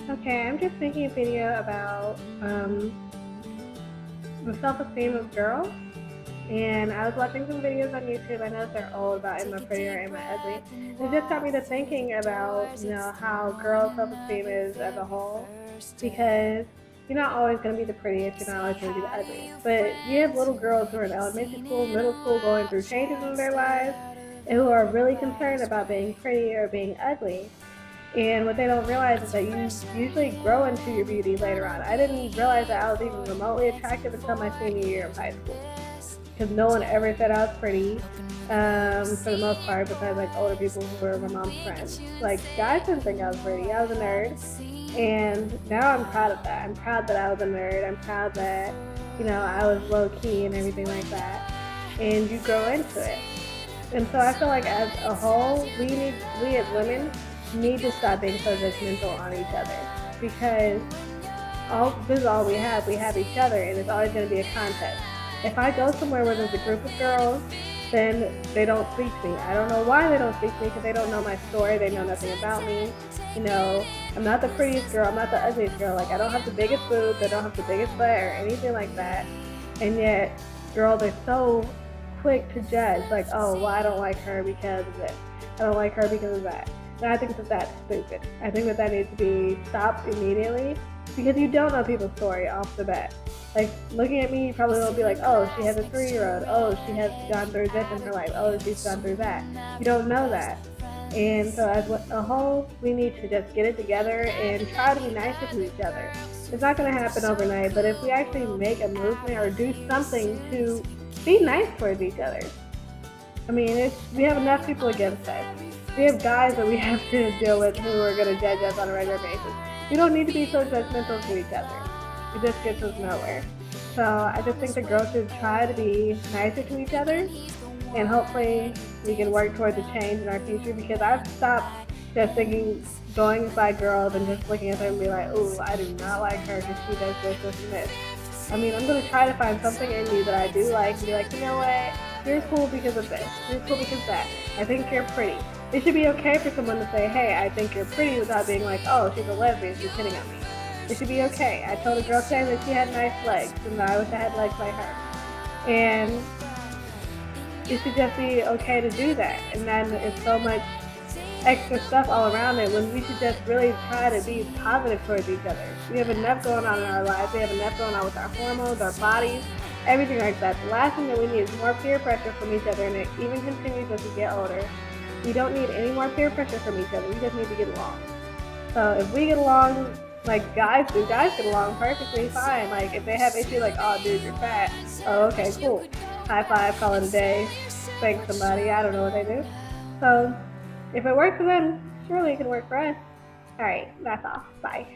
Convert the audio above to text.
Okay, I'm just making a video about the self-esteem of girls. And I was watching some videos on YouTube. I know they're old about am I pretty or am I ugly. And it just got me to thinking about, how girls' self-esteem is as a whole. Because you're not always going to be the prettiest, you're not always going to be the ugliest. But you have little girls who are in elementary school, middle school, going through changes in their lives, and who are really concerned about being pretty or being ugly. And what they don't realize is that you usually grow into your beauty later on. I didn't realize that I was even remotely attractive until my senior year of high school, because no one ever said I was pretty, for the most part, besides like older people who were my mom's friends. Like, guys didn't think I was pretty. I was a nerd, and now I'm proud of that. I'm proud that I was a nerd. I'm proud that I was low key and everything like that. And you grow into it. And so I feel like as a whole, we as women need to stop being so judgmental on each other, because this is all we have. We have each other, and it's always going to be a contest. If I go somewhere where there's a group of girls, then they don't speak to me. I don't know why they don't speak to me, because they don't know my story. They know nothing about me. I'm not the prettiest girl. I'm not the ugliest girl. Like, I don't have the biggest boobs. I don't have the biggest butt or anything like that. And yet, girls are so quick to judge. Like, oh, well, I don't like her because of this. I don't like her because of that. And I think that that's stupid. I think that needs to be stopped immediately, because you don't know people's story off the bat. Like, looking at me, you probably will be like, oh, she has a 3-year-old. Oh, she has gone through this in her life. Oh, she's gone through that. You don't know that. And so as a whole, we need to just get it together and try to be nicer to each other. It's not going to happen overnight, but if we actually make a movement or do something to be nice towards each other. I mean, we have enough people against us. We have guys that we have to deal with who are going to judge us on a regular basis. We don't need to be so judgmental to each other. It just gets us nowhere. So I just think the girls should try to be nicer to each other, and hopefully we can work towards a change in our future, because I've stopped just going by girls and just looking at them and be like, ooh, I do not like her because she does this, this, and this. I mean, I'm going to try to find something in you that I do like and be like, you know what? You're cool because of this. You're cool because of that. I think you're pretty. It should be okay for someone to say, hey, I think you're pretty, without being like, oh, she's a lesbian, she's hitting on me. It should be okay. I told a girl today that she had nice legs, and I wish I had legs like her. And it should just be okay to do that. And then it's so much extra stuff all around it, when we should just really try to be positive towards each other. We have enough going on in our lives. We have enough going on with our hormones, our bodies, everything like that. The last thing that we need is more peer pressure from each other, and it even continues as we get older. We don't need any more peer pressure from each other. We just need to get along. So if we get along like guys do, guys get along perfectly fine. Like, if they have issues like, oh, dude, you're fat. Oh, okay, cool. High five, call it a day. Thank somebody. I don't know what they do. So if it works for them, surely it can work for us. All right, that's all. Bye.